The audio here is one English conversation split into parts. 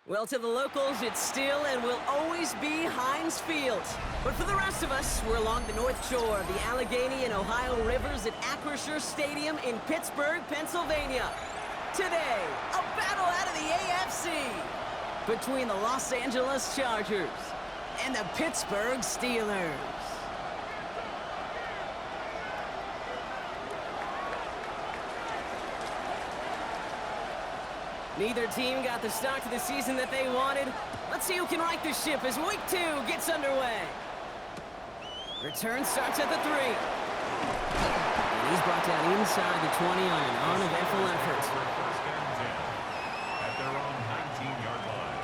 Well, to the locals, it's still and will always be Heinz Field. But for the rest of us, we're along the north shore of the Allegheny and Ohio rivers at Acrisure Stadium in Pittsburgh, Pennsylvania. Today, a battle out of the AFC between the Los Angeles Chargers and the Pittsburgh Steelers. Neither team got the start to the season that they wanted. Let's see who can right the ship as Week 2 gets underway. Return starts at the 3. And he's brought down inside the 20 on an uneventful effort. First and 10 at their own 19-yard line.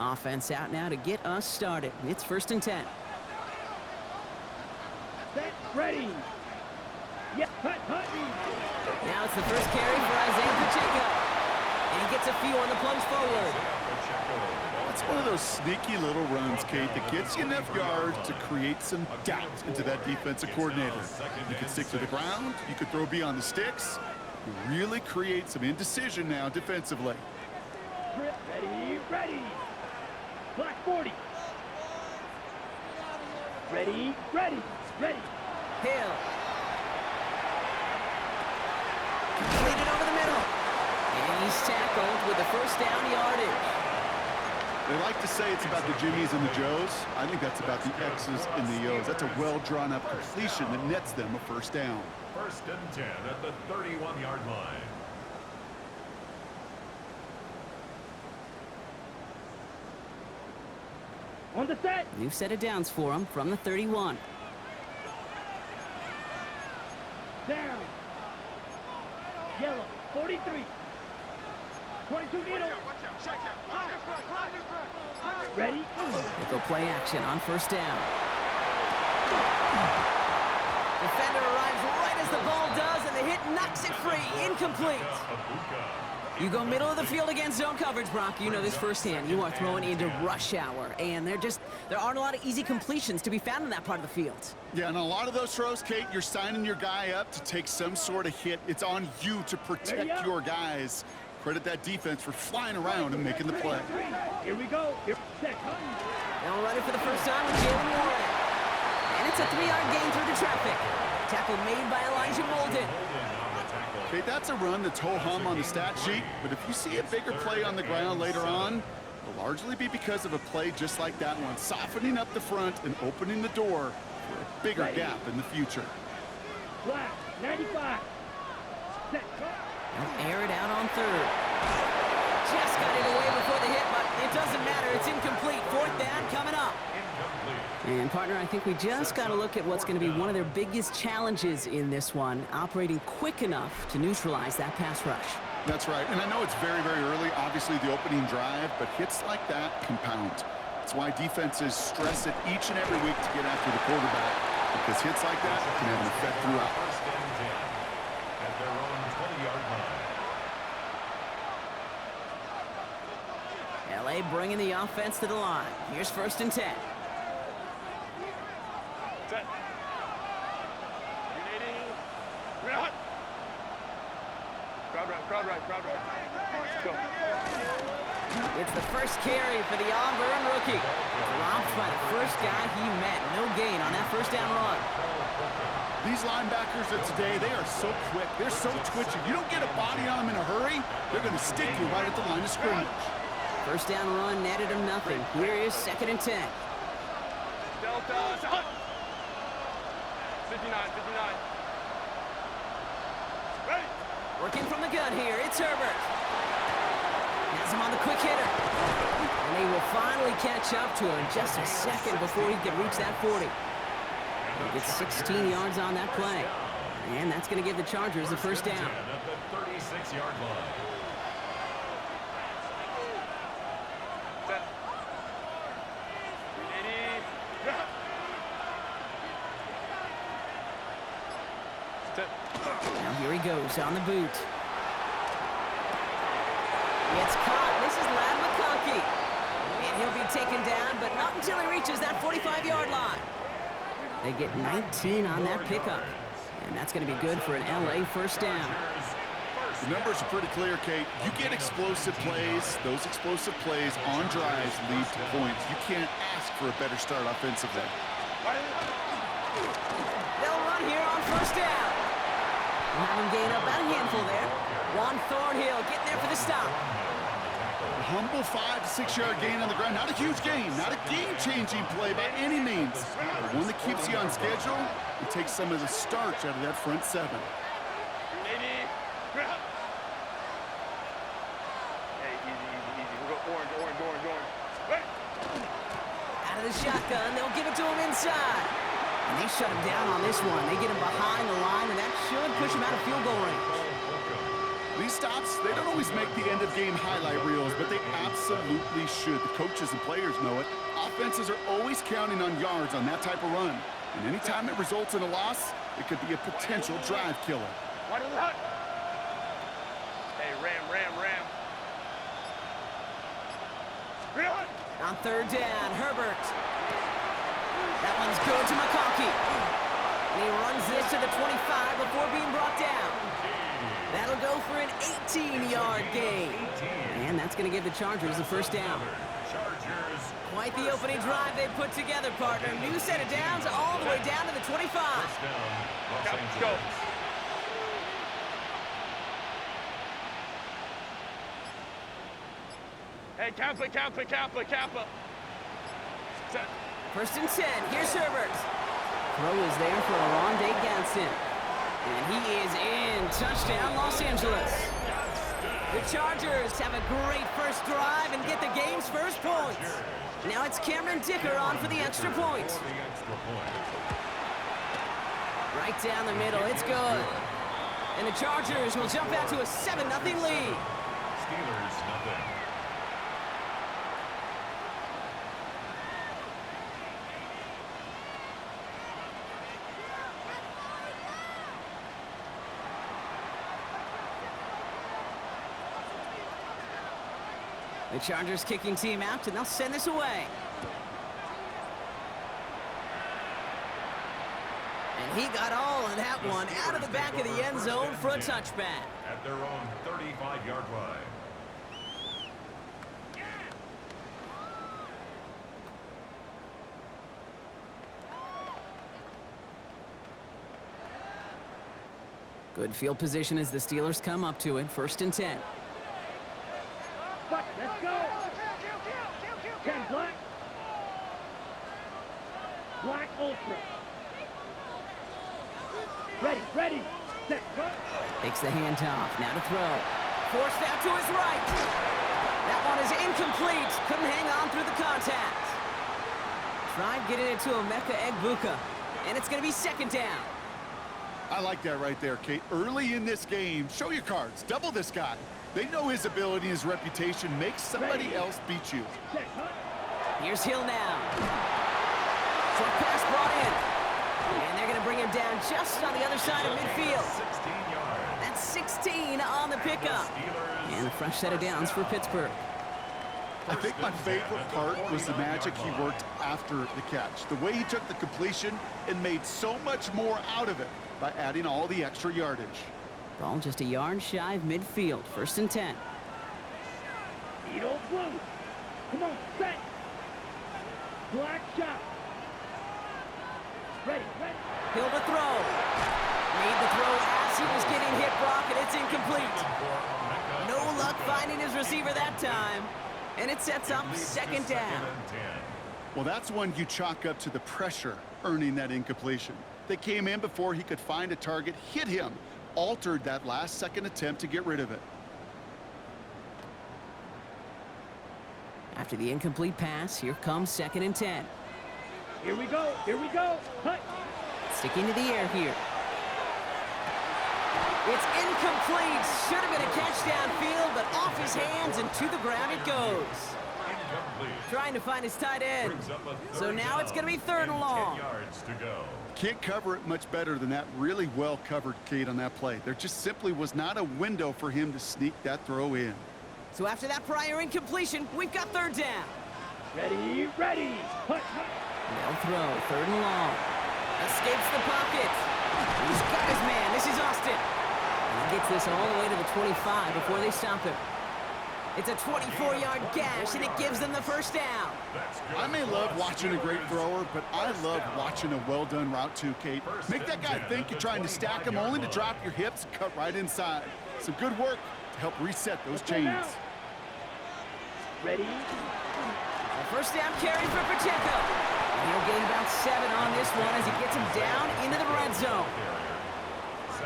Offense out now to get us started. It's 1st and 10. Set, ready. Yes, cut. Now it's the first carry for Isaiah Pacheco. And he gets a few on the plunge forward. It's one of those sneaky little runs, Kate, that gets you enough yards to create some doubt into that defensive coordinator. You can stick to the ground. You could throw beyond the sticks. You really create some indecision now defensively. Ready. Black 40. Ready. Hill. Completed over the middle. And he's tackled with the first down yardage. They like to say it's about the Jimmies and the Joes. I think that's about the X's and the O's. That's a well-drawn-up completion that nets them a first down. 1st and 10 at the 31-yard line. On the set. New set of downs for him from the 31. Down. Yellow. 43. 22 middle. Ready. They go play action on 1st down. Defender arrives right as the ball does, and the hit knocks it free. Incomplete. You go middle of the field against zone coverage, Brock. You know this firsthand. You are throwing into rush hour, and there aren't a lot of easy completions to be found in that part of the field. Yeah, and a lot of those throws, Kate, you're signing your guy up to take some sort of hit. It's on you to protect your guys. Credit that defense for flying around and making the play. Here we go. They'll run it for the first time with Jalen Warren. And it's a 3-yard gain through the traffic. Tackle made by Elijah Molden. Okay, that's a run that's ho-hum on the stat sheet, but if you see a bigger play on the ground later on, it'll largely be because of a play just like that one, softening up the front and opening the door for a bigger gap in the future. Black, 95. Set. They'll air it out on 3rd. Just got it away before the hit, but it doesn't matter. It's incomplete. 4th down coming up. And, partner, I think we just got to look at what's going to be one of their biggest challenges in this one, operating quick enough to neutralize that pass rush. That's right, and I know it's very, very early, obviously the opening drive, but hits like that compound. That's why defenses stress it each and every week to get after the quarterback, because hits like that can have an effect throughout. 1st and 10 at their own 20-yard line. L.A. bringing the offense to the line. Here's 1st and 10. Set. Crowd right. Go. It's the first carry for the Auburn rookie. Dropped by the first guy he met. No gain on that 1st down run. These linebackers of today, they are so quick. They're so twitchy. You don't get a body on them in a hurry, they're going to stick you right at the line of scrimmage. 1st down run netted him nothing. Here is 2nd and 10. Delta. 59. Ready. Working from the gun here, it's Herbert. Has him on the quick hitter. And they will finally catch up to him just a second before he can reach that 40. He gets 16 yards on that play. And that's going to give the Chargers the 1st down. At the 36-yard line. Set. Ready. Now here he goes on the boot. It's caught. This is Lad McConkey. He'll be taken down, but not until he reaches that 45-yard line. They get 19 on that pickup. And that's going to be good for an LA first down. The numbers are pretty clear, Kate. You get explosive plays. Those explosive plays on drives lead to points. You can't ask for a better start offensively. They'll run here on first down. We'll have him gain up about a handful there. Juan Thornhill getting there for the stop. A humble 5 to 6 yard gain on the ground. Not a huge gain. Not a game-changing play by any means. But one that keeps you on schedule and takes some of the starch out of that front seven. Out of the shotgun, they'll give it to him inside. And they shut him down on this one. They get him behind the line, and that should push him out of field goal range. These stops, they don't always make the end-of-game highlight reels, but they absolutely should. The coaches and players know it. Offenses are always counting on yards on that type of run. And anytime it results in a loss, it could be a potential drive killer. Hey, ram. On third down, Herbert. That one's good to McConkey. And he runs this to the 25 before being brought down. That'll go for an 18-yard gain. And that's going to give the Chargers a first down. Quite the opening drive they put together, partner. New set of downs all the way down to the 25. Let's go. Hey, Kappa. Set. First and 10. Here's Herbert. Throw is there for Arondé Gadsden. And he is in. Touchdown, Los Angeles. The Chargers have a great first drive and get the game's first points. Now it's Cameron Dicker on for the extra point. Right down the middle. It's good. And the Chargers will jump out to a 7-0 lead. Steelers, nothing. The Chargers kicking team out, and they'll send this away. And he got all of that one out of the back of the end zone for a touchback. At their own 35-yard line. Good field position as the Steelers come up to it. First and 10. Let's go. 10 black. Black ultra. Ready. Set. Go. Takes the handoff. Now to throw. Forced out to his right. That one is incomplete. Couldn't hang on through the contact. Tried getting it to Emeka Egbuka. And it's going to be second down. I like that right there, Kate. Early in this game, show your cards. Double this guy. They know his ability and his reputation makes somebody else beat you. Here's Hill now. Short pass brought in. And they're going to bring him down just on the other side of midfield. 16 yards. That's 16 on the pickup. And a fresh set of downs for Pittsburgh. I think my favorite part was the magic he worked after the catch. The way he took the completion and made so much more out of it by adding all the extra yardage. Ball just a yard shy of midfield. First and 10. Edo blue. Come on, set. Black shot. Ready. Hill to throw. Made the throw as he was getting hit, Brock, and it's incomplete. No luck finding his receiver that time. And it sets up second down. Well, that's one you chalk up to the pressure earning that incompletion. They came in before he could find a target, hit him, altered that last-second attempt to get rid of it. After the incomplete pass, here comes second and 10. Here we go. Hut. Sticking to the air here. It's incomplete. Should have been a catch downfield, but off his hands and to the ground it goes. Trying to find his tight end. So now it's going to be third and long. 10 yards to go. Can't cover it much better than that. Really well covered, Kate, on that play. There just simply was not a window for him to sneak that throw in. So after that prior incompletion, we've got third down. Ready, ready. Hut, hut. They'll throw, 3rd and long. Escapes the pocket. He's got his man. This is Austin. He gets this all the way to the 25 before they stop him. It's a 24-yard gash, and it gives them the first down. I may love watching a great thrower, but I love watching a well-done route too, Kate. Make that guy think you're trying to stack him only to drop your hips and cut right inside. Some good work to help reset those chains. Ready? A first down carry for Pacheco. And he'll gain about 7 on this one as he gets him down into the red zone.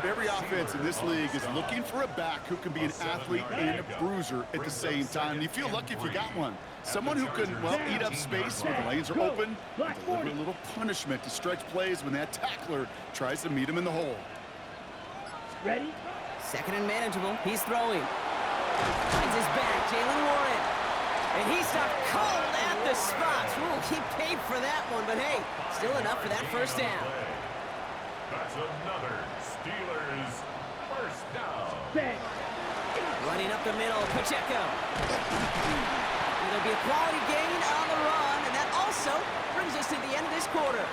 Every offense in this league is looking for a back who can be an athlete and a bruiser at the same time. You feel lucky if you got one. Someone who can, well, eat up space when the lanes are open and deliver a little punishment to stretch plays when that tackler tries to meet him in the hole. Ready? 2nd and manageable. He's throwing. Finds his back, Jalen Warren. And he stopped cold at the spot. Ooh, he paid for that one, but hey, still enough for that first down. That's another Steelers first down. Set. Running up the middle, Pacheco. It'll be a quality gain on the run, and that also brings us to the end of this quarter.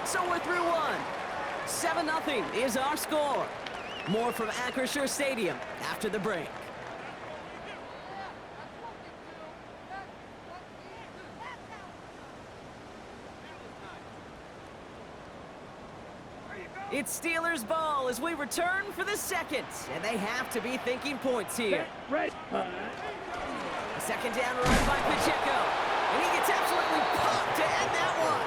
So we're through one. 7-0 is our score. More from Acrisure Stadium after the break. It's Steelers ball as we return for the second, and they have to be thinking points here. Ready. A 2nd down run by Pacheco, and he gets absolutely pumped to end that one.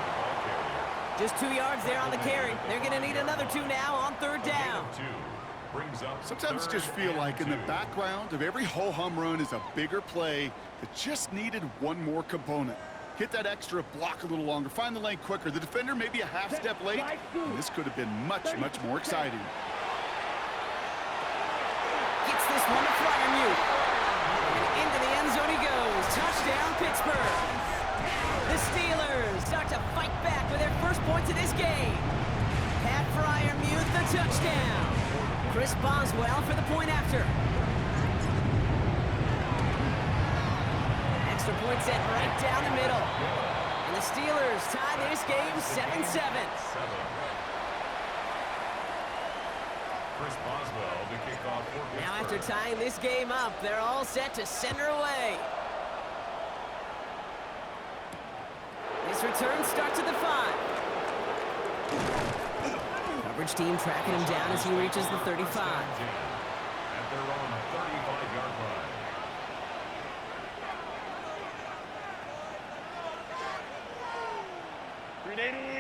Just 2 yards there on the carry. They're going to need another 2 now on 3rd down. Sometimes I just feel like in the background of every ho-hum run is a bigger play that just needed one more component. Hit that extra block a little longer, find the lane quicker. The defender may be a half step late, and this could have been much, much more exciting. Gets this one to Fryermuth. And into the end zone he goes. Touchdown, Pittsburgh. The Steelers start to fight back with their first points of this game. Pat Fryermuth, the touchdown. Chris Boswell for the point after. Extra point set right down the middle. And the Steelers tie this game 7-7. Chris Boswell, the kickoff for Now after tying this game up, they're all set to send her away. This return starts at the 5. Coverage team tracking him down as he reaches the 35. At their own 35-yard line.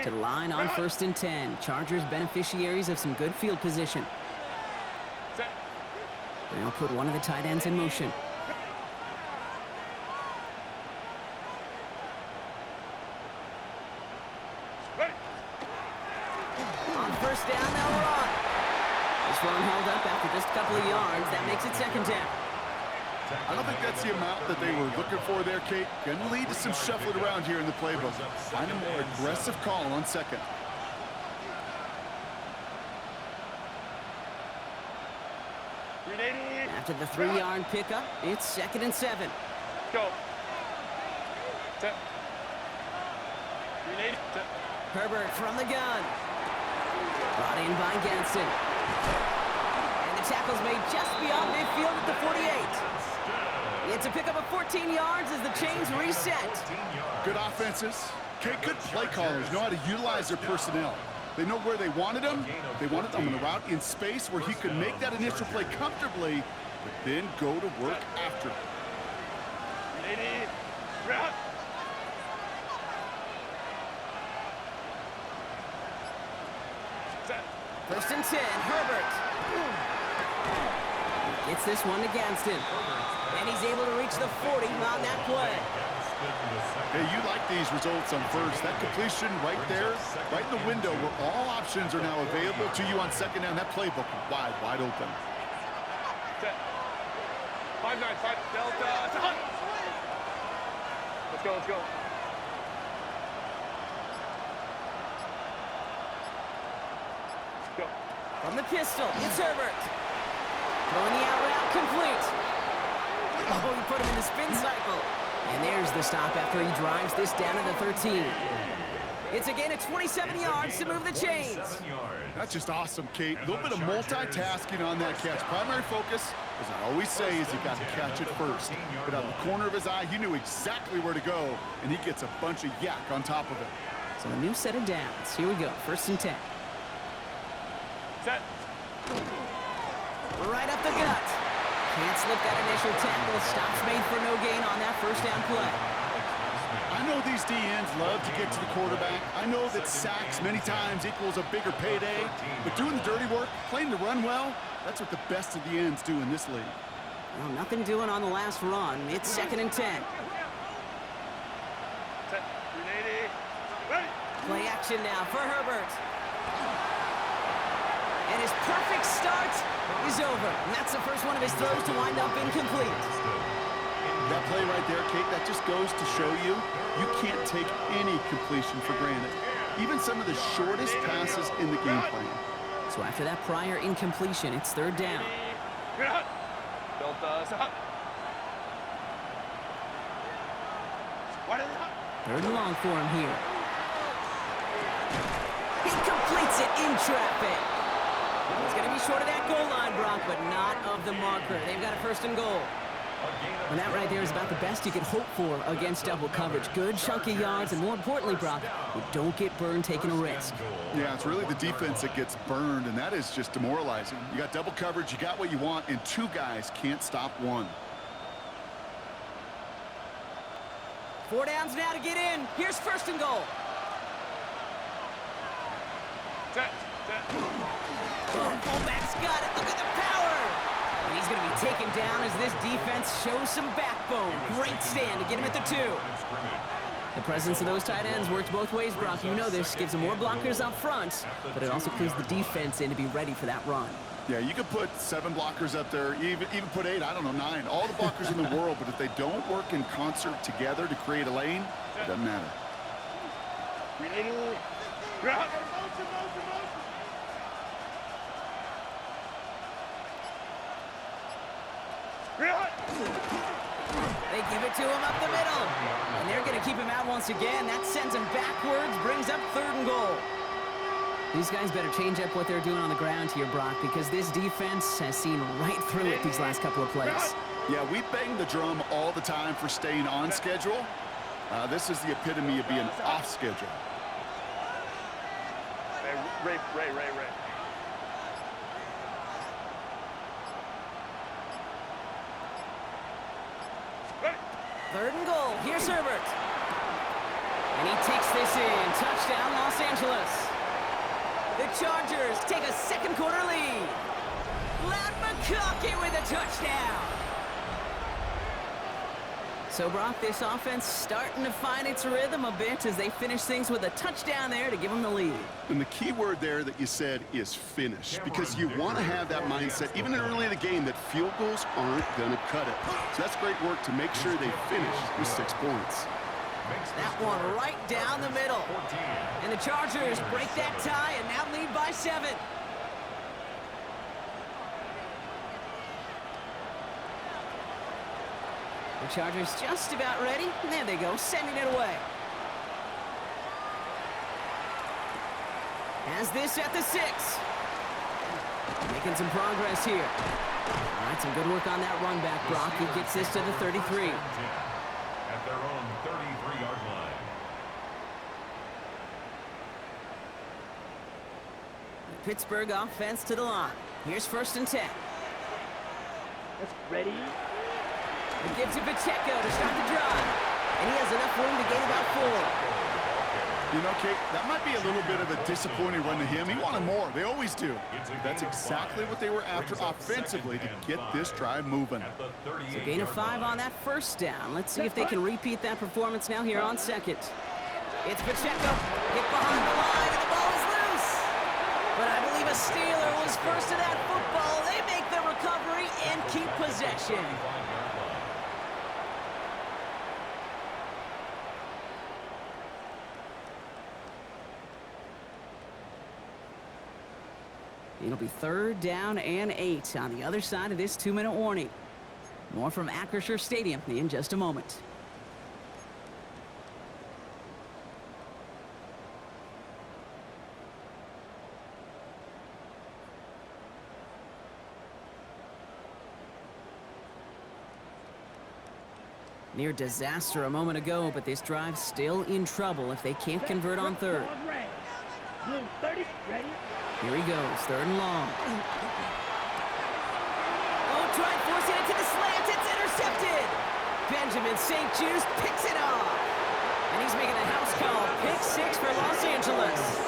To the line on 1st and 10. Chargers beneficiaries of some good field position. They'll put one of the tight ends in motion. On 1st down, they'll run. This one held up after just a couple of yards. That makes it 2nd down. I don't think that's the amount that they were looking for there, Kate. Going to lead to some shuffling around here in the playbook. Find a more aggressive call on 2nd. After the 3-yard pickup, it's 2nd and 7. Go. Set. Grenade. Set. Herbert from the gun. Brought in by Gadsden. And the tackle's made just beyond midfield at the 48. It's a pickup of 14 yards as the chains reset. Good offenses. Kate, good play callers know how to utilize their personnel. They know where they wanted him. They wanted them on the route in space where he could make that initial play comfortably, but then go to work after. Grenade. Route. 1st and 10, Herbert. Gets this one to Gadsden. And he's able to reach the 40 on that play. Hey, you like these results on 1st. That completion right there, right in the window where all options are now available to you on 2nd down. That playbook wide, wide open. Set. 5-9, 5 Delta. Hunt. Let's go, let's go. Go. From the pistol, it's Herbert. Throwing the out route complete. Oh, he put him in the spin cycle. And there's the stop after he drives this down to the 13. It's a gain of 27 yards to move the chains. That's just awesome, Kate. A little bit of multitasking on that catch. Primary focus, as I always say, is you got to catch it first. But out of the corner of his eye, he knew exactly where to go, and he gets a bunch of yak on top of it. So a new set of downs. Here we go, 1st and 10. Set. Right up the gut. Can't slip that initial tackle. Stops made for no gain on that 1st down play. I know these DNs love to get to the quarterback. I know that sacks many times equals a bigger payday. But doing the dirty work, playing to run well, that's what the best of the ends do in this league. Well, nothing doing on the last run. It's 2nd and 10. Set. 380. Ready. Play action now for Herbert. And his perfect start is over. And that's the first one of his throws to wind up incomplete. That play right there, Kate, that just goes to show you, you can't take any completion for granted. Even some of the shortest passes in the game plan. So after that prior incompletion, it's 3rd down. Delta. Set. 3rd and long for him here. He completes it in traffic. He's going to be short of that goal line, Brock, but not of the marker. They've got a 1st and goal. And that right there is about the best you could hope for against double coverage. Good chunky yards, and more importantly, Brock, you don't get burned taking a risk. Yeah, it's really the defense that gets burned, and that is just demoralizing. You got double coverage, you got what you want, and 2 guys can't stop one. 4 downs now to get in. Here's 1st and goal. Set. Set. Fullback's got it. Look at the power. And he's going to be taken down as this defense shows some backbone. Great stand to get him at the 2. The presence of those tight ends works both ways, Brock. You know this. Gives them more blockers up front, but it also clues the defense in to be ready for that run. Yeah, you could put 7 blockers up there, even put 8, I don't know, 9. All the blockers in the world, but if they don't work in concert together to create a lane, it doesn't matter. 380. They give it to him up the middle. And they're going to keep him out once again. That sends him backwards, brings up 3rd and goal. These guys better change up what they're doing on the ground here, Brock, because this defense has seen right through it these last couple of plays. Yeah, we bang the drum all the time for staying on schedule. This is the epitome of being off schedule. Ray. 3rd and goal. Here's Herbert. And he takes this in. Touchdown, Los Angeles. The Chargers take a 2nd quarter lead. Loud McConkey with a touchdown. So, Brock, this offense starting to find its rhythm a bit as they finish things with a touchdown there to give them the lead. And the key word there that you said is finish, because you want to have that mindset, even early in the game, that field goals aren't going to cut it. So that's great work to make sure they finish with 6 points. That one right down the middle. And the Chargers break that tie and now lead by 7. The Chargers just about ready. There they go, sending it away. Has this at the 6. Making some progress here. All right, some good work on that run back, Brock. He gets this to the 33. At their own 33-yard line. The Pittsburgh offense to the line. Here's 1st and 10. That's ready. It gives it Pacheco to start the drive. And he has enough room to gain about 4. You know, Kate, that might be a little bit of a disappointing run to him. He wanted more. They always do. That's exactly what they were after offensively to get this drive moving. So gain of 5 on that 1st down. Let's see if they can repeat that performance now here on 2nd. It's Pacheco. Hit behind the line, and the ball is loose. But I believe a Steeler was first to that football. They make the recovery and keep possession. It'll be 3rd down and 8 on the other side of this 2-minute warning. More from Acrisure Stadium in just a moment. Near disaster a moment ago, but this drive's still in trouble if they can't convert on third. Blue 30, ready? Here he goes, third and long. Oh, tried forcing it to the slant. It's intercepted. Benjamin St. Juice picks it off. And he's making a house call. Pick 6 for Los Angeles.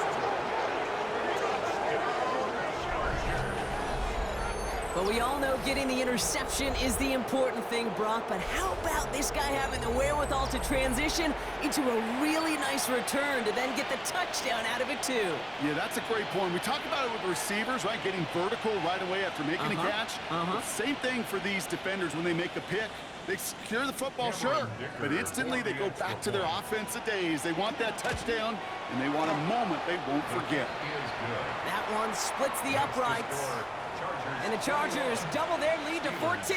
But we all know getting the interception is the important thing, Brock. But how about this guy having the wherewithal to transition into a really nice return to then get the touchdown out of it, too? Yeah, that's a great point. We talk about it with receivers, right? Getting vertical right away after making a catch. Same thing for these defenders when they make a pick. They secure the football, sure, but instantly they go back to their offensive days. They want that touchdown, and they want a moment they won't forget. That one splits the uprights. And the Chargers double their lead to 14.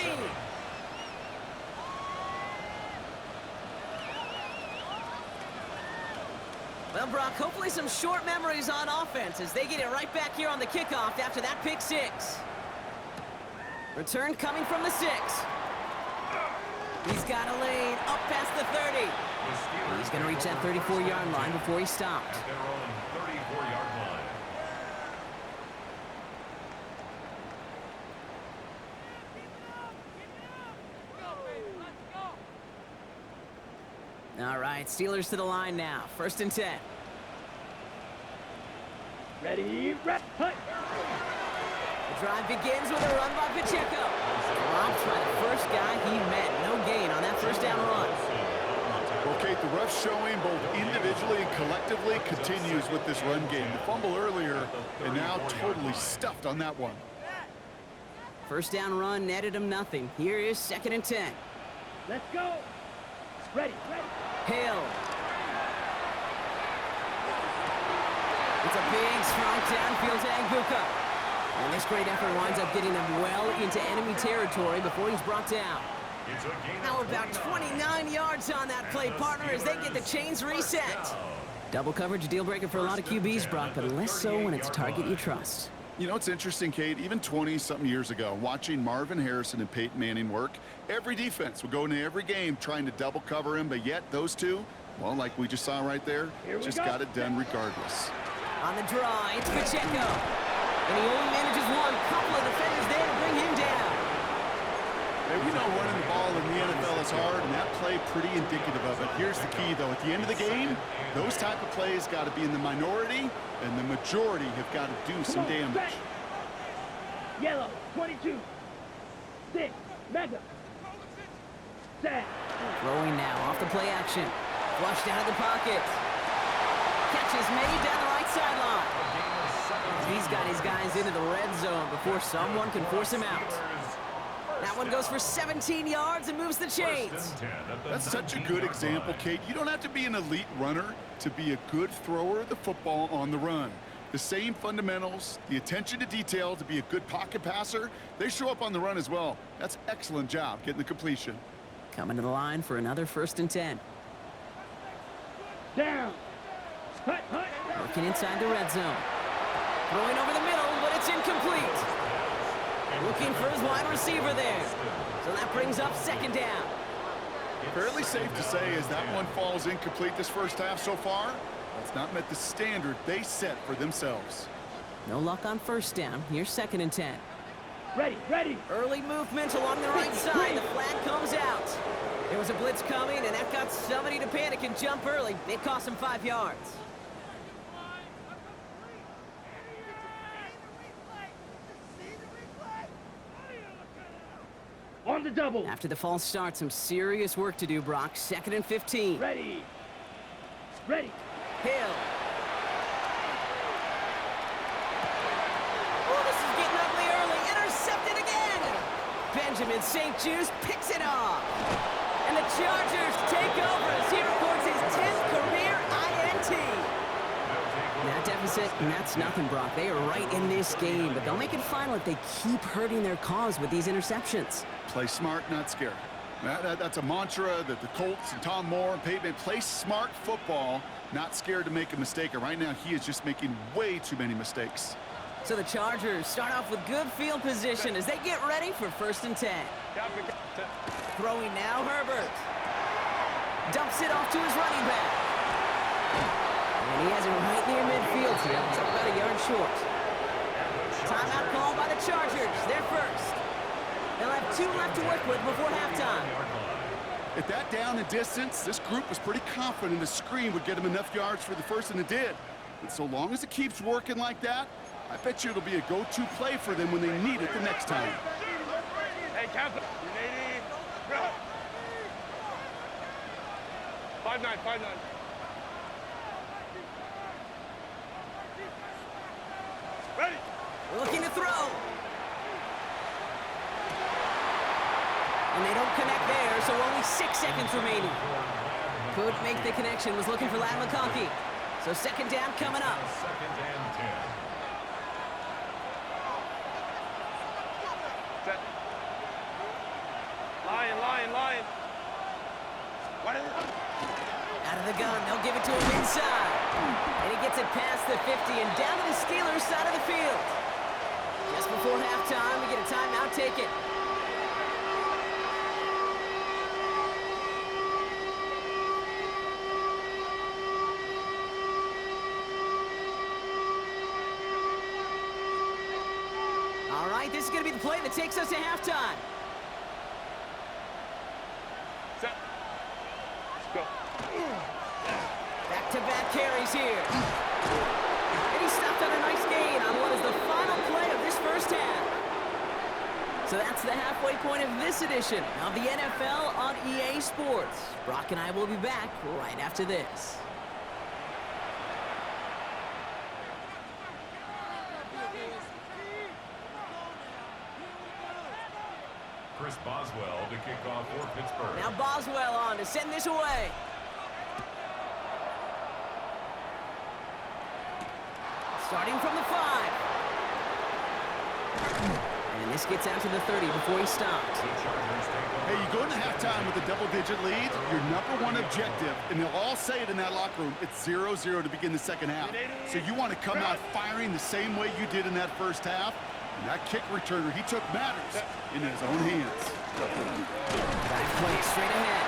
Well, Brock, hopefully some short memories on offense as they get it right back here on the kickoff after that pick 6. Return coming from the 6. He's got a lane up past the 30. He's going to reach that 34-yard line before he stopped. At their own 34-yard line. All right, Steelers to the line now. 1st and 10. Ready, rest, hut. The drive begins with a run by Pacheco. Dropped by the first guy he met. No gain on that first down run. Okay, the rough showing both individually and collectively continues with this run game. The fumble earlier, and now totally stuffed on that one. First down run netted him nothing. Here is 2nd and 10. Let's go. Ready, ready. Hill. It's a big, strong downfield to Anguka. And this great effort winds up getting him well into enemy territory before he's brought down. How about 29 yards on that play, partner, as they get the chains reset? Double coverage, a deal breaker for a lot of QBs, Brock, but less so when it's a target you trust. You know, it's interesting, Kate, even 20-something years ago, watching Marvin Harrison and Peyton Manning work, every defense would go into every game trying to double cover him, but yet those two, well, like we just saw right there, just got it done regardless. On the draw, it's Pacheco. And he only manages one. Couple of defenders there to bring him down. Hey, we know running the ball in the NFL is hard, and that play pretty indicative of it. Here's the key, though. At the end of the game, those type of plays got to be in the minority, and the majority have got to do some damage. Yellow, 22. 6, mega. Set. Throwing now off the play action. Flushed out of the pocket. Catches made down the right sideline. He's got his guys into the red zone before someone can force him out. That one goes for 17 yards and moves the chains. That's such a good example, Kate. You don't have to be an elite runner to be a good thrower of the football on the run. The same fundamentals, the attention to detail to be a good pocket passer, they show up on the run as well. That's an excellent job getting the completion. Coming to the line for another 1st and 10. Down. Hut, hut. Working inside the red zone. Throwing over the middle, but it's incomplete. Looking for his wide receiver there. So that brings up 2nd down. Fairly safe to say as that one falls incomplete this first half so far, it's not met the standard they set for themselves. No luck on 1st down. Here's 2nd and 10. Ready, ready. Early movement along the right side. The flag comes out. There was a blitz coming, and that got somebody to panic and jump early. It cost him 5 yards. On the double. After the false start, some serious work to do, Brock. 2nd and 15. Ready. Ready. Hill. Oh, this is getting ugly early. Intercepted again. Benjamin St. Juice picks it off. And the Chargers take over as he records his 10th career INT. That deficit, and that's nothing, Brock. They are right in this game, but they'll make it final if they keep hurting their cause with these interceptions. Play smart, not scared. That's a mantra that the Colts and Tom Moore and Peyton play smart football, not scared to make a mistake. And right now, he is just making way too many mistakes. So the Chargers start off with good field position as they get ready for 1st and 10. Throwing now, Herbert. Dumps it off to his running back. And he has it right near midfield here. It's about a yard short. Timeout called by the Chargers. They're first. They'll have 2 left to work with before halftime. At that down and distance, this group was pretty confident a screen would get them enough yards for the first, and it did. And so long as it keeps working like that, I bet you it'll be a go-to play for them when they need it the next time. Hey, Captain. 5-9, 5-9. Ready. Looking to throw. And they don't connect there, so only 6 seconds remaining. Couldn't make the connection, was looking for Lad McConkey. So second down coming up. Second and 10. Set. Lion. What is it? Out of the gun, they'll give it to him inside. And he gets it past the 50 and down to the Steelers' side of the field. Just before halftime, we get a timeout taken. All right, this is going to be the play that takes us to halftime. Set. Let's go. Back-to-back carries here. And he stopped on a nice gain on what is the final play of this first half. So that's the halfway point of this edition of the NFL on EA Sports. Brock and I will be back right after this. Chris Boswell to kick off for Pittsburgh. Now Boswell on to send this away. Starting from the 5. And this gets out to the 30 before he stops. Hey, you go into halftime with a double-digit lead, your number one objective, and they'll all say it in that locker room, it's 0-0 to begin the second half. So you want to come out firing the same way you did in that first half. And that kick returner, he took matters in his own hands. Back play straight ahead.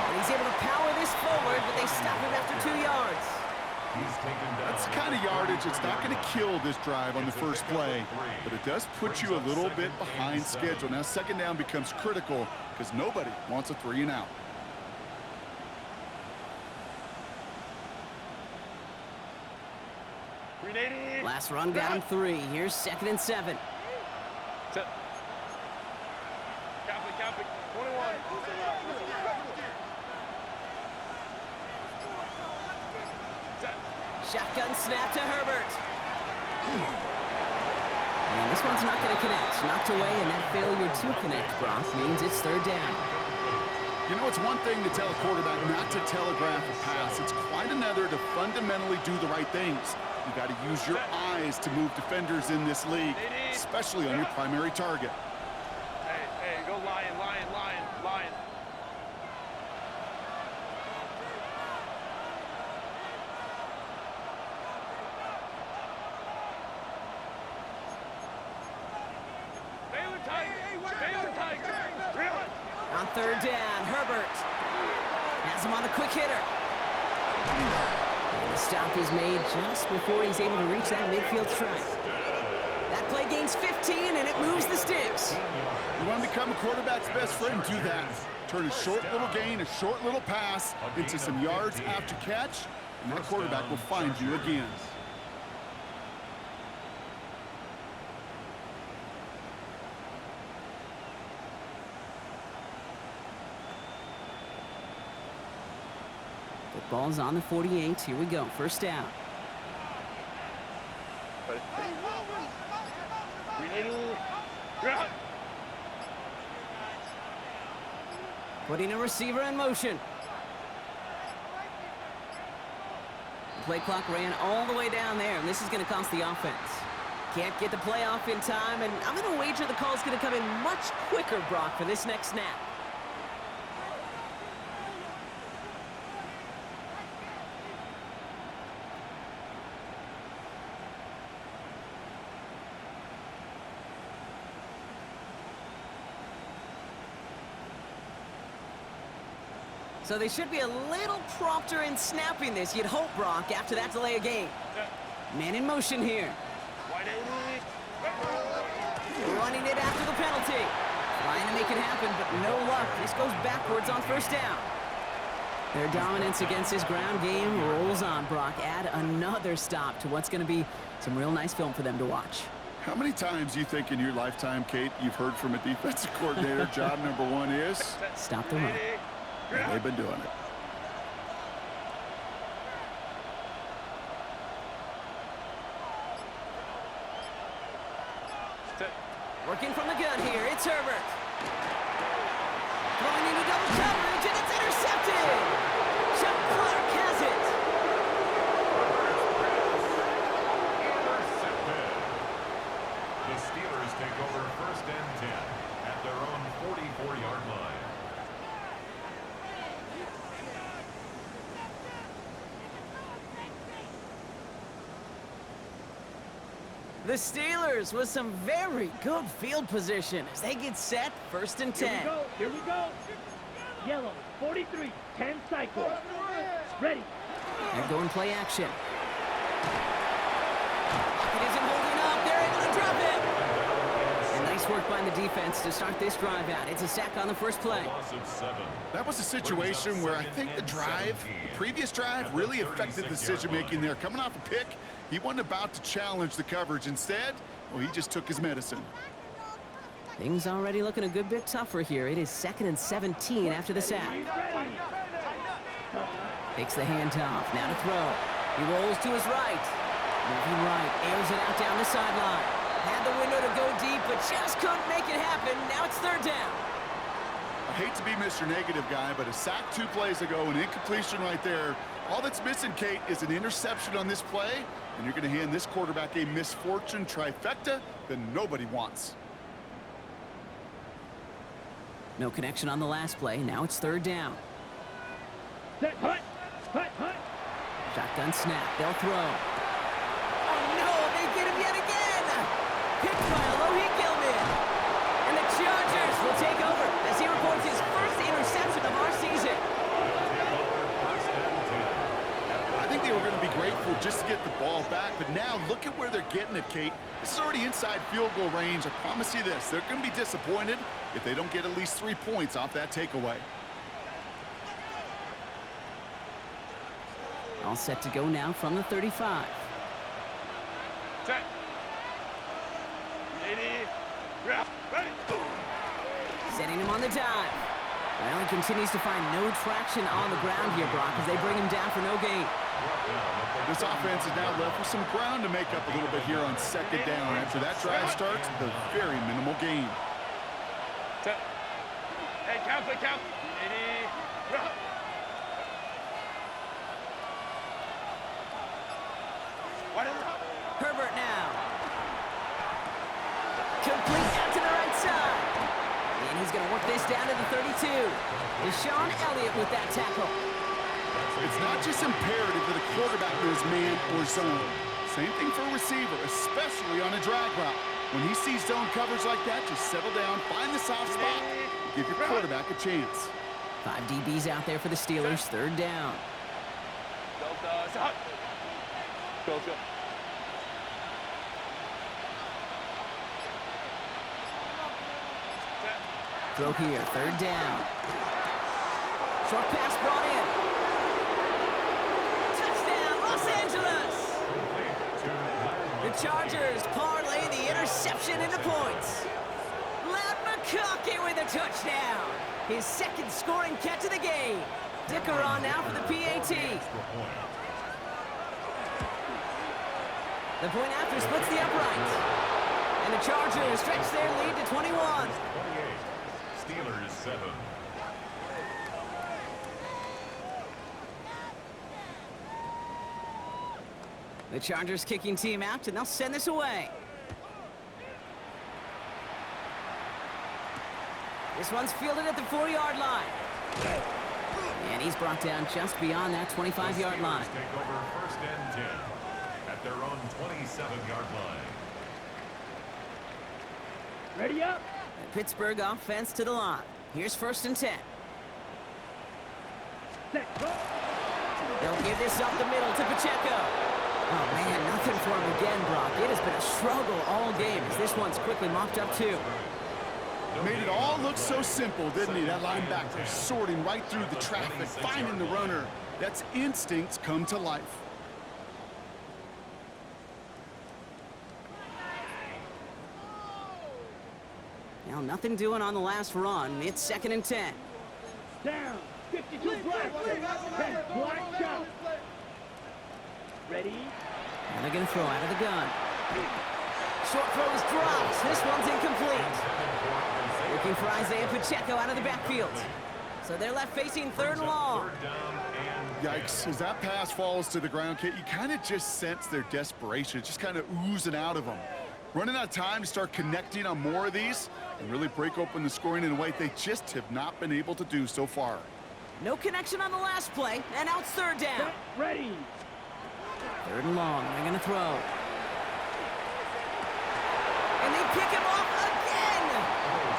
And he's able to power this forward, but they stop him after 2 yards. That's the kind of yardage it's not going to kill this drive on the first play, but it does put you a little bit behind schedule. Now second down becomes critical because nobody wants a 3 and out. Last run down 3. Here's 2nd and 7. Set. Catholic. 21. Set. Shotgun snap to Herbert. And this one's not going to connect. Knocked away, and that failure to connect, Brock, means it's 3rd down. You know, it's one thing to tell a quarterback not to telegraph a pass. It's quite another to fundamentally do the right things. You got to use your eyes to move defenders in this league, especially on your primary target. Hey, go lion. Baylor Tiger. Really? On 3rd down, Herbert has him on the quick hitter. And the stop is made just before he's able to reach that midfield strike. That play gains 15, and it moves the sticks. You want to become a quarterback's best friend, do that. Turn a short little gain, a short little pass into some yards after catch, and that quarterback will find you again. Ball's on the 48. Here we go. First down. Putting a receiver in motion. The play clock ran all the way down there, and this is going to cost the offense. Can't get the play off in time, and I'm going to wager the call's going to come in much quicker, Brock, for this next snap. So they should be a little prompter in snapping this, you'd hope, Brock, after that delay of game. Man in motion here. Wide 80. Running it after the penalty. Trying to make it happen, but no luck. This goes backwards on first down. Their dominance against this ground game rolls on, Brock. Add another stop to what's going to be some real nice film for them to watch. How many times do you think in your lifetime, Kate, you've heard from a defensive coordinator, job number one is? Stop the run. And they've been doing it. Working from the gun here, it's Herbert. Throwing into double coverage, and it's intercepted! Chuck Clark has it! Intercepted. The Steelers take over 1st and 10 at their own 44-yard line. The Steelers with some very good field position as they get set, 1st and 10. Here we go. Yellow, 43, 10 cycle. Ready. They're going play action. It isn't holding up. They're able to drop it. And nice work by the defense to start this drive out. It's a sack on the first play. Loss of 7. That was a situation where I think the previous drive, really affected decision-making there. Coming off a pick, he wasn't about to challenge the coverage. Instead, well, he just took his medicine. Things already looking a good bit tougher here. It is 2nd and 17 after the sack. Takes the handoff. Now to throw. He rolls to his right. Moving right. Airs it out down the sideline. Had the window to go deep, but just couldn't make it happen. Now it's 3rd down. I hate to be Mr. Negative guy, but a sack 2 plays ago, an incompletion right there. All that's missing, Kate, is an interception on this play, and you're going to hand this quarterback a misfortune trifecta that nobody wants. No connection on the last play. Now it's 3rd down. Set, hut, hut, hut. Shotgun snap. They'll throw. Oh, no! They get him yet again! Picked by Alohi Gilman. And the Chargers will take over as he records his first interception of our season. I think they were going to be grateful just to get the ball back, but now look at where they're getting it, Kate. This is already inside field goal range. I promise you this, they're going to be disappointed if they don't get at least 3 points off that takeaway. All set to go now from the 35. Set. 80. Ready. Setting him on the dive. Well, he continues to find no traction on the ground here, Brock, as they bring him down for no gain. This offense is now left with some ground to make up a little bit here on 2nd down. After that drive starts, the very minimal gain. Set. Hey, count, 80. Herbert now. Complete out to the right side. And he's going to work this down to the 32. Deshaun Elliott with that tackle. It's not just imperative that a quarterback knows man or zone. Same thing for a receiver, especially on a drag route. When he sees zone coverage like that, just settle down, find the soft spot, and give your quarterback a chance. 5 DBs out there for the Steelers, 3rd down. Throw here, 3rd down. Short pass brought in. Touchdown, Los Angeles! The Chargers parlay the interception into points. Ladd McConkey with a touchdown. His 2nd scoring catch of the game. Dicker on now for the PAT. The point after splits the upright. And the Chargers stretch their lead to 21. 28. Steelers 7. The Chargers kicking team out, and they'll send this away. This one's fielded at the 4-yard line. And he's brought down just beyond that 25-yard line. Take over 1st and 10 at their own 27-yard line. Ready up. The Pittsburgh offense to the line. Here's 1st and 10. set, go. They'll give this up the middle to Pacheco. Oh, man, nothing for him again, Brock. It has been a struggle all game as this one's quickly mopped up, too. Made it all look so simple, didn't he? That linebacker sorting right through the traffic, finding the runner. That's instincts come to life. Now, nothing doing on the last run. It's 2nd and 10. Down. 52 black. 10 black shot. Ready? And they're going to throw out of the gun. Short throw is dropped. This one's incomplete. Looking for Isaiah Pacheco out of the backfield. So they're left facing 3rd and long. Yikes, as that pass falls to the ground, Kate, you kind of just sense their desperation. It's just kind of oozing out of them. Running out of time to start connecting on more of these and really break open the scoring in a way they just have not been able to do so far. No connection on the last play, and now it's 3rd down. Set, ready. 3rd and long, they're going to throw. And they pick him off again!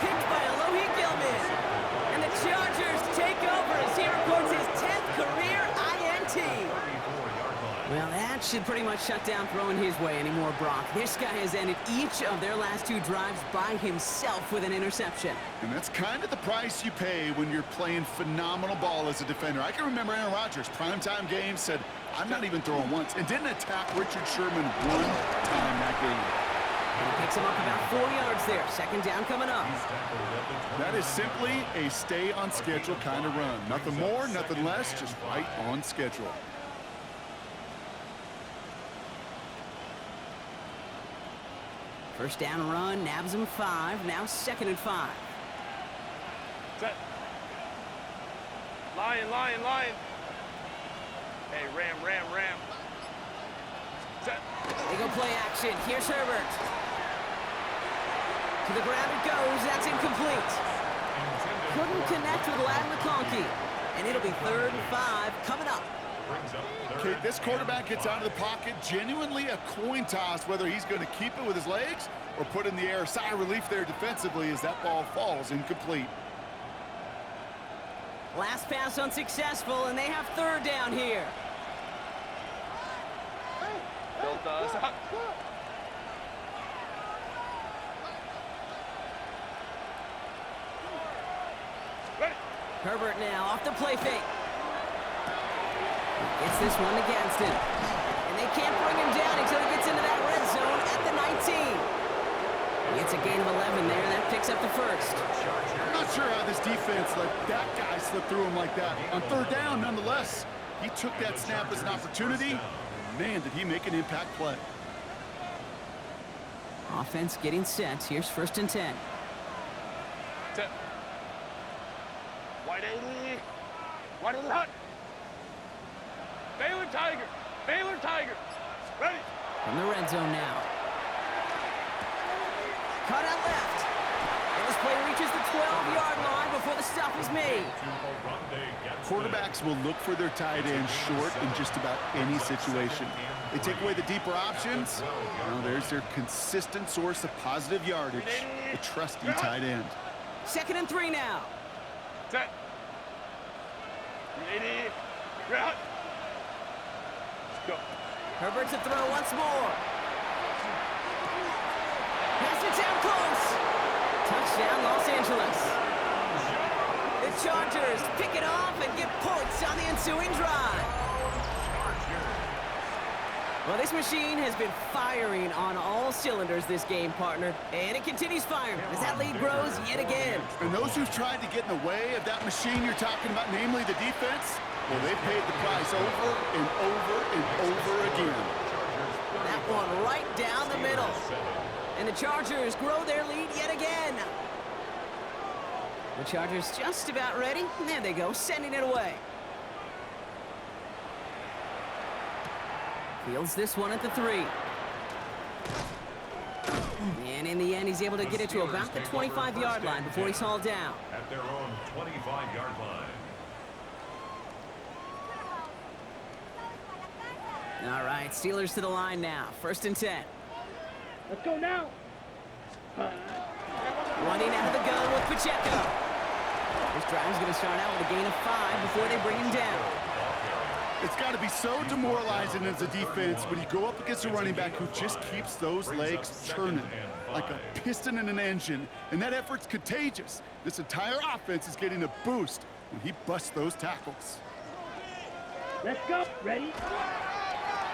Picked by Alohi Gilman. And the Chargers take over as he records his 10th career INT. Well, that should pretty much shut down throwing his way anymore, Brock. This guy has ended each of their last 2 drives by himself with an interception. And that's kind of the price you pay when you're playing phenomenal ball as a defender. I can remember Aaron Rodgers, primetime game, said, I'm not even throwing once, and didn't attack Richard Sherman one time that game. And he picks him up about 4 yards there. 2nd down coming up. That is simply a stay-on-schedule kind of run. Nothing more, nothing less, just right on schedule. First down run, nabs him 5. Now 2nd and 5. Set. Lion, lion, lion. Hey, ram. Set. They go play action. Here's Herbert. To the ground it goes. That's incomplete. Couldn't connect with Ladd McConkey. And it'll be 3rd and 5 coming up. Okay, this quarterback gets out of the pocket, genuinely a coin toss whether he's going to keep it with his legs or put in the air. Sigh of relief there defensively as that ball falls incomplete. Last pass unsuccessful, and they have 3rd down here. Built us up. Ready. Herbert now off the play fake. Gets this one against him. And they can't bring him down until he gets into that red zone at the 19. He gets a gain of 11 there, and that picks up the 1st. I'm not sure how this defense let that guy slip through him like that. On 3rd down, nonetheless, he took that snap as an opportunity. Man, did he make an impact play. Offense getting set. Here's 1st and 10. Set. White 80. White 80 hot. Baylor Tiger. Baylor Tiger. Ready. From the red zone now. Cut out left. And this play reaches the 12-yard line before the stop is made. Quarterbacks will look for their tight end short in just about any situation. They take away the deeper options. Now there's their consistent source of positive yardage, the trusty tight end. 2nd and 3 now. Set. 80. Route. Go. Herbert to throw once more. Pass it down close. Touchdown, Los Angeles. The Chargers pick it off and get points on the ensuing drive. Well, this machine has been firing on all cylinders this game, partner. And it continues firing as that lead grows yet again. And those who've tried to get in the way of that machine you're talking about, namely the defense, well, they paid the price over and over and over again. That one right down the middle. And the Chargers grow their lead yet again. The Chargers just about ready. There they go, sending it away. Fields this one at the 3. And in the end, he's able to get it to about the 25-yard line before he's hauled down. At their own 25-yard line. All right, Steelers to the line now. 1st and 10. Let's go now. Running out of the gun with Pacheco. This drive's going to start out with a gain of 5 before they bring him down. It's got to be so demoralizing as a defense when you go up against a running back who just keeps those legs churning like a piston in an engine, and that effort's contagious. This entire offense is getting a boost when he busts those tackles. Let's go. Ready?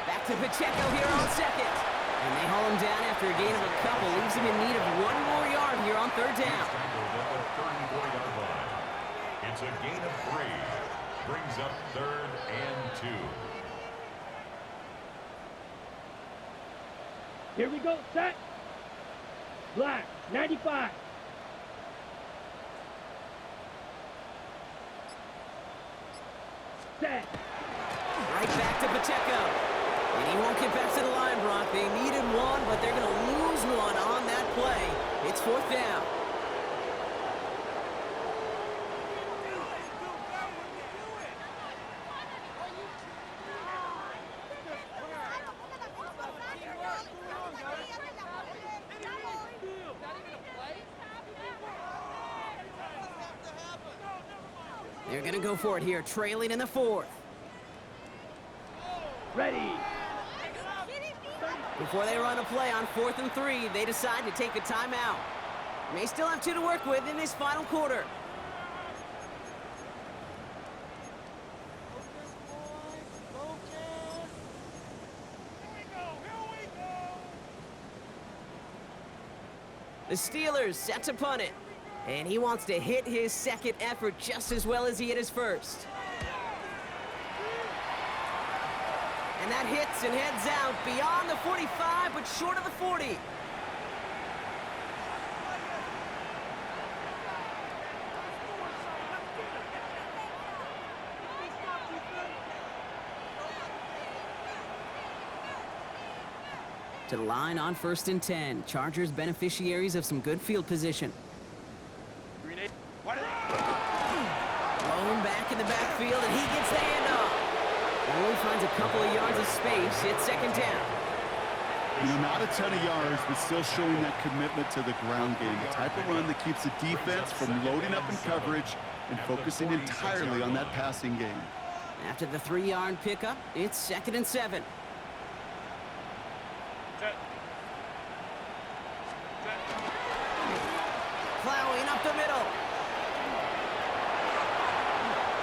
Back to Pacheco here on second. And they haul him down after a gain of a couple. Leaves him in need of 1 more yard here on third down. It's a gain of 3. Brings up 3rd and 2. Here we go. Set. Black. 95. Set. Right back to Pacheco. And he won't get back to the line, Brock. They needed 1, but they're going to lose 1 on that play. It's 4th down. They're going to go for it here, trailing in the 4th. Ready. Before they run a play on 4th and 3, they decide to take a timeout. May still have 2 to work with in this final quarter. The Steelers set to punt it. And he wants to hit his second effort just as well as he hit his first. And that hits and heads out beyond the 45, but short of the 40. To the line on 1st and 10. Chargers beneficiaries of some good field position. Blown back in the backfield, and he gets the handoff. Only finds a couple of yards of space. It's 2nd down. You know, not a ton of yards, but still showing that commitment to the ground game. The type of run that keeps the defense from loading up in coverage and focusing entirely on that passing game. After the 3-yard pickup, it's 2nd and 7. Plowing up the middle.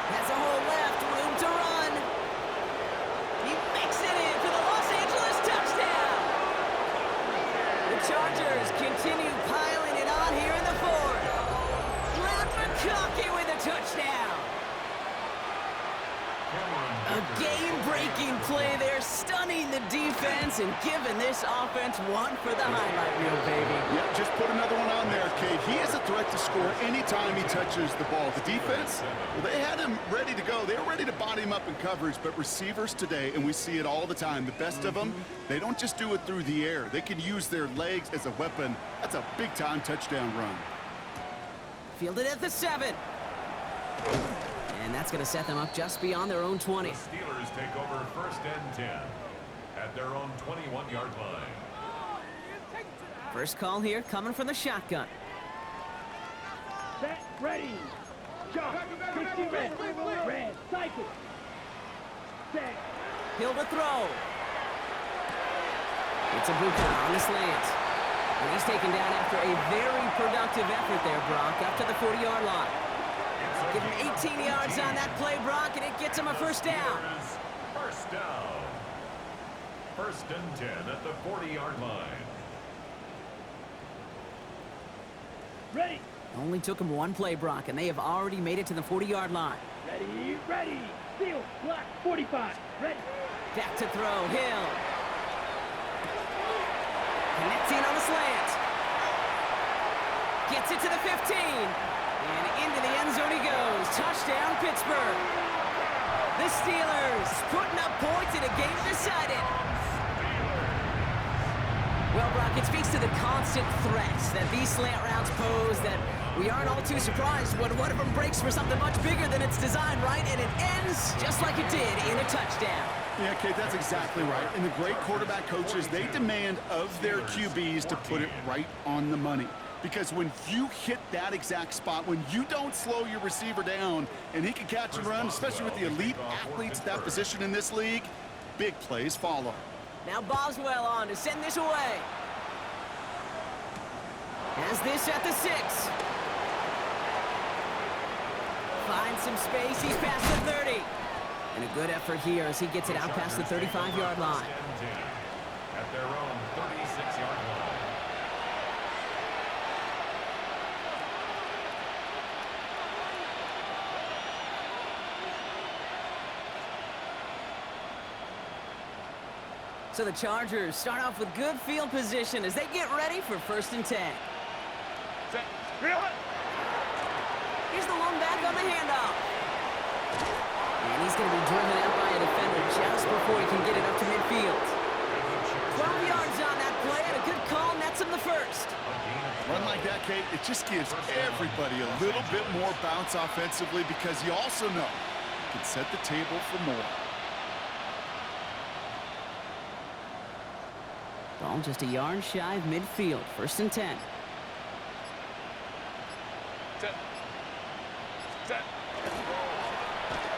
Has a hole left, room to run. He makes it in for the Los Angeles touchdown. The Chargers continue piling it on here in the 4th. Leonard McConkey with a touchdown. A game-breaking play there, stunning the defense and giving this offense 1 for the highlight reel, baby. Yeah, just put another one on there, Cade. He is a threat to score anytime he touches the ball. The defense, well, they had him ready to go. They were ready to body him up in coverage, but receivers today, and we see it all the time, the best of them, they don't just do it through the air. They can use their legs as a weapon. That's a big-time touchdown run. Fielded at the 7. And that's going to set them up just beyond their own 20. The Steelers take over 1st and 10 at their own 21-yard line. First call here coming from the shotgun. Set. Ready. Jump. 60 red. Red. Cycle. Set. Hill to throw. It's a Buka on the slant. And he's taken down after a very productive effort there, Brock, up to the 40-yard line. Give him 18 yards on that play, Brock, and it gets him a 1st down. First down. 1st and 10 at the 40-yard line. Ready. Only took him 1 play, Brock, and they have already made it to the 40-yard line. Ready. Ready. Field. Black. 45. Ready. Back to throw. Hill. Connecting on the slant. Gets it to the 15. And into the end zone he goes. Touchdown, Pittsburgh. The Steelers putting up points in a game decided. Well, Brock, it speaks to the constant threats that these slant routes pose that we aren't all too surprised when one of them breaks for something much bigger than it's designed, right? And it ends just like it did in a touchdown. Yeah, Kate, that's exactly right. And the great quarterback coaches, they demand of their QBs to put it right on the money. because when you hit that exact spot, when you don't slow your receiver down and he can catch and run, especially with the elite athletes at that position in this league, big plays follow. Now Boswell on to send this away. Has this at the 6. Finds some space, he's past the 30. And a good effort here as he gets it out past the 35-yard line. At their own 36-yard line. So the Chargers start off with good field position as they get ready for 1st and 10. Set. Reload. Here's the lone back on the handoff. And he's going to be driven out by a defender just before he can get it up to midfield. 12 yards on that play, and a good call nets him the 1st. Run like that, Kate, it just gives everybody a little bit more bounce offensively because you also know you can set the table for more. Ball just a yard shy of midfield. 1st and 10. Set. Set.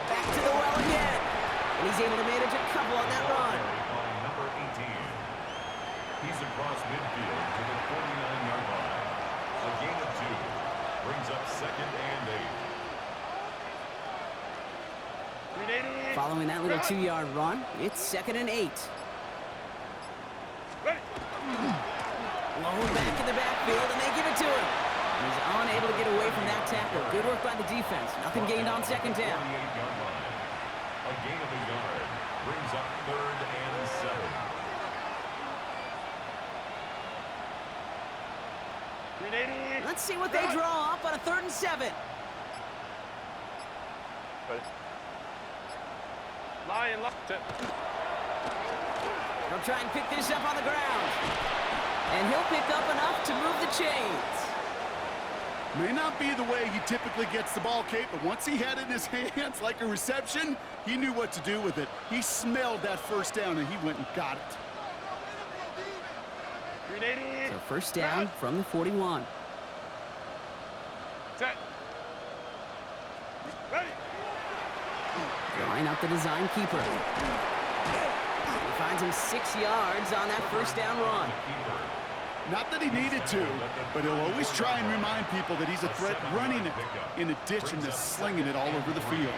Back to the well again. And he's able to manage a couple on that run. Number 18. He's across midfield to the 49-yard line. A gain of 2 brings up 2nd and 8. Following that little 2-yard run, it's 2nd and 8. Ready. Lone back in the backfield, and they give it to him. He's unable to get away from that tackle. Good work by the defense. Nothing gained on 2nd down. 48-yard line. A gain of a yard brings up 3rd and 7. Let's see what they draw up on a 3rd and 7. Ready. Lion locked it. He'll try and pick this up on the ground. And he'll pick up enough to move the chains. May not be the way he typically gets the ball, Kate, but once he had it in his hands like a reception, he knew what to do with it. He smelled that 1st down, and he went and got it. So 1st down from the 41. Set. Ready. Line up the design keeper. He finds him 6 yards on that 1st down run. Not that he needed to, but he'll always try and remind people that he's a threat running it in addition to slinging it all over the field.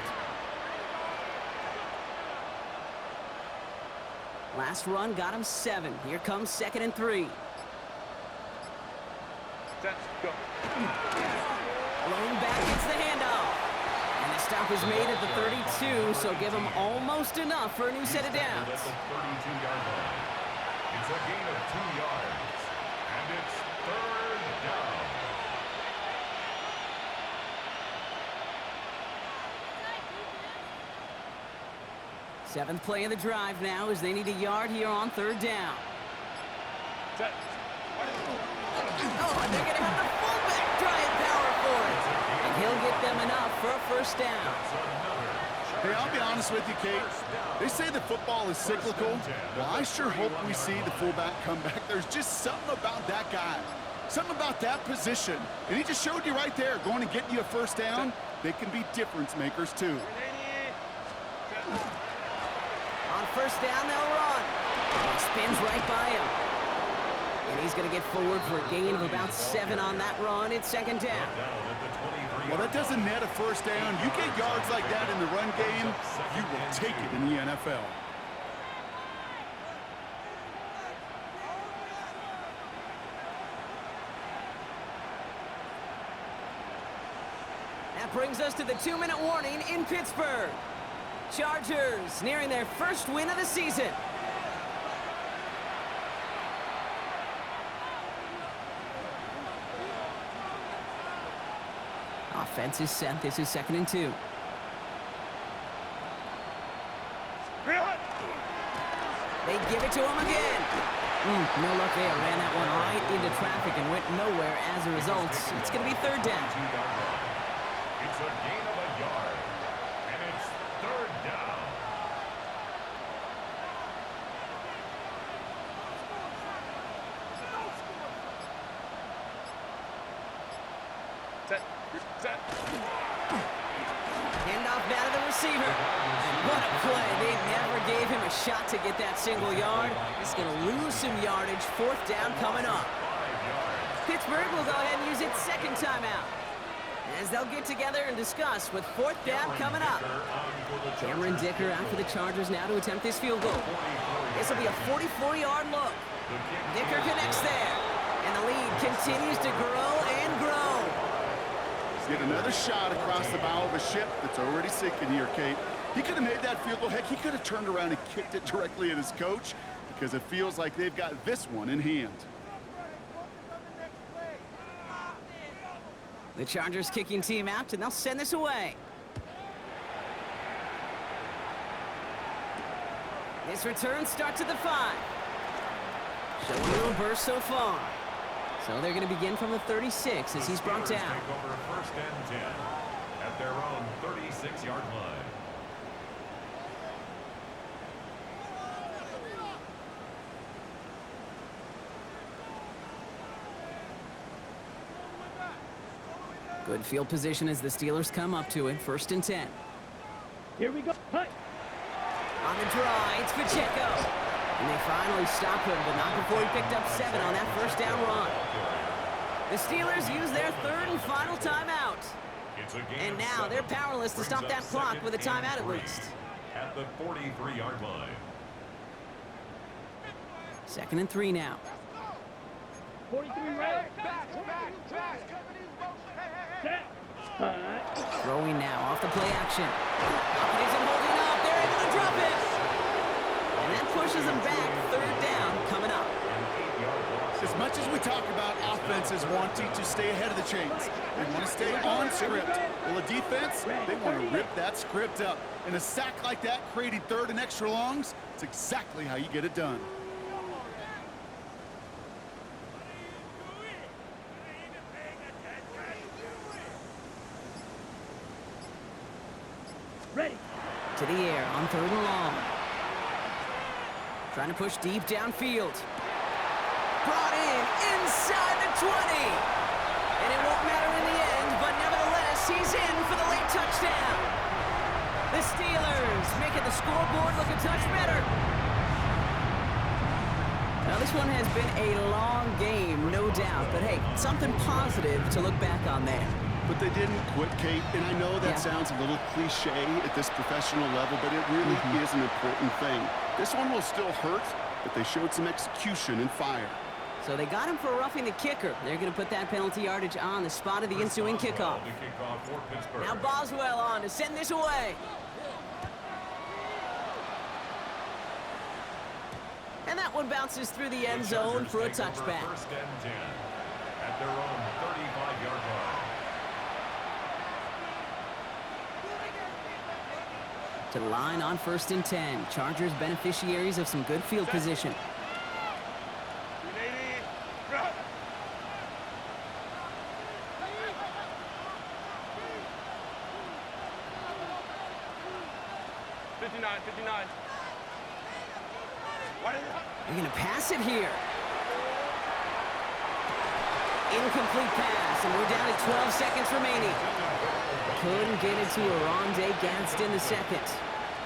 Last run got him 7. Here comes 2nd and 3. Set. Go. Lone back gets the handoff. And the stop is made at the 32, so give him almost enough for a new set of downs. At the 32-yard line. It's a gain of 2 yards. And it's 3rd down. Seventh play of the drive now as they need a yard here on 3rd down. Set. Oh, and they're going to have the fullback try and power for it. And he'll get them enough for a 1st down. Hey, I'll be honest with you, Kate. They say that football is cyclical. Well, I sure hope we see the fullback come back. There's just something about that guy. Something about that position. And he just showed you right there, going and getting you a 1st down. They can be difference makers, too. On 1st down, they'll run. He spins right by him. And he's going to get forward for a gain of about 7 on that run. It's 2nd down. Well, that doesn't net a 1st down. You get yards like that in the run game, you will take it in the NFL. That brings us to the 2-minute warning in Pittsburgh. Chargers nearing their 1st win of the season. Offense is set. This is 2nd and 2. Reload. They give it to him again. No luck there. Ran that one right into traffic and went nowhere as a result. It's going to be 3rd down. It's a gain of a yard. And it's 3rd down. Set. Handoff now to the receiver. And what a play. They never gave him a shot to get that single yard. He's going to lose some yardage. Fourth down coming up. Pittsburgh will go ahead and use its second timeout, as they'll get together and discuss with fourth down coming up. Cameron Dicker out for the Chargers now to attempt this field goal. This will be a 44-yard look. Dicker connects there, and the lead continues to grow and grow. Get another shot across the bow of a ship that's already sinking here, Kate. He could have made that field goal. Heck, he could have turned around and kicked it directly at his coach, because it feels like they've got this one in hand. The Chargers kicking team out, and they'll send this away. This return starts at the 5. Showing a little burst so far. So they're going to begin from the 36 as he's brought down. Take over first and 10 at their own 36-yard line. Good field position as the Steelers come up to it. First and 10. Here we go. Hut. On the draw, it's Pacheco. And they finally stop him, but not before he picked up 7 on that first down run. The Steelers use their third and final timeout. And now they're powerless to stop that clock with a timeout at least. At the 43-yard line. Second and 3 now. 43 right. Set. Hut. Throwing now off the play action. Hopkins isn't holding up. They're able to drop it. And that pushes them back. Third down coming up. As much as we talk about offenses wanting to stay ahead of the chains, they want to stay on script. Well, the defense, they want to rip that script up. And a sack like that, creating third and extra longs, it's exactly how you get it done. Ready. To the air on third and long. Trying to push deep downfield. Brought in inside the 20. And it won't matter in the end, but nevertheless, he's in for the late touchdown. The Steelers making the scoreboard look a touch better. Now, this one has been a long game, no doubt. But, hey, something positive to look back on there. But they didn't quit, Kate, and I know that sounds a little cliche at this professional level, but it really is an important thing. This one will still hurt, but they showed some execution and fire. So they got him for roughing the kicker. They're going to put that penalty yardage on the spot of the ensuing kickoff. Now Boswell on to send this away. And that one bounces through the end zone for a touchback. First and 10 at their own 35-yard line. To the line on first and 10. Chargers beneficiaries of some good field position. They're going to pass it here. Incomplete pass, and we're down to 12 seconds remaining. Couldn't get it to Aronde Gadsden the second.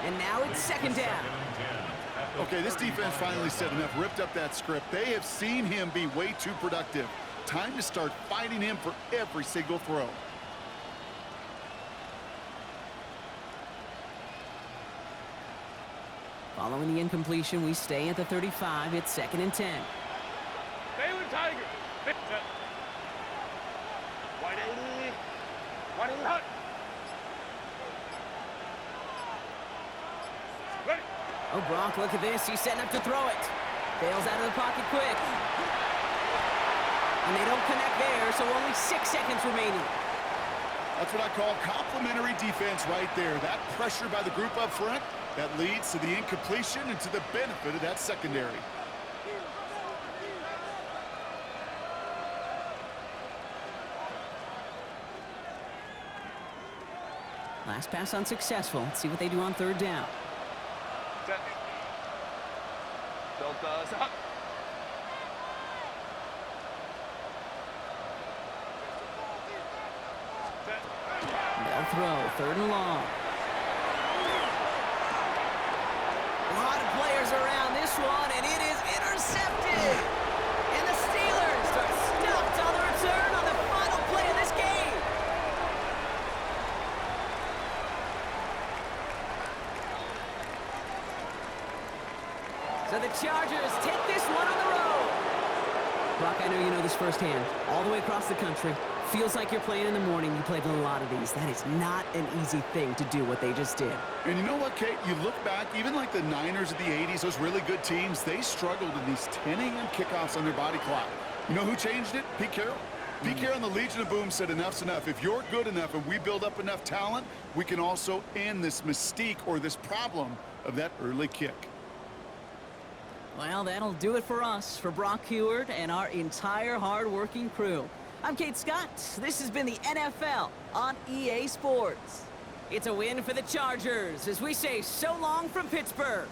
And now it's second down. Okay, this defense finally said enough, ripped up that script. They have seen him be way too productive. Time to start fighting him for every single throw. Following the incompletion, we stay at the 35. It's second and 10. Baylor Tiger. Set. Wide 80. Wide 80 hut. Ready. Oh, Brock, look at this. He's setting up to throw it. Bails out of the pocket quick. And they don't connect there, so only 6 seconds remaining. That's what I call complimentary defense right there. That pressure by the group up front, that leads to the incompletion and to the benefit of that secondary. Last pass unsuccessful. Let's see what they do on third down. Set. Delta. Stop. throw. 3rd and long. A lot of players around this one, and it is intercepted. And the Steelers are stuffed on the return on the final play of this game. So the Chargers take this one on the road. Brock, I know you know this firsthand. All the way across the country. Feels like you're playing in the morning. You played a lot of these. That is not an easy thing to do what they just did. And you know what, Kate? You look back, even like the Niners of the 80s, those really good teams, they struggled in these 10 a.m. kickoffs on their body clock. You know who changed it? Pete Carroll. Pete Carroll and the Legion of Boom said enough's enough. If you're good enough and we build up enough talent, we can also end this mystique or this problem of that early kick. Well, that'll do it for us, for Brock Heward and our entire hard-working crew. I'm Kate Scott. This has been the NFL on EA Sports. It's a win for the Chargers as we say so long from Pittsburgh.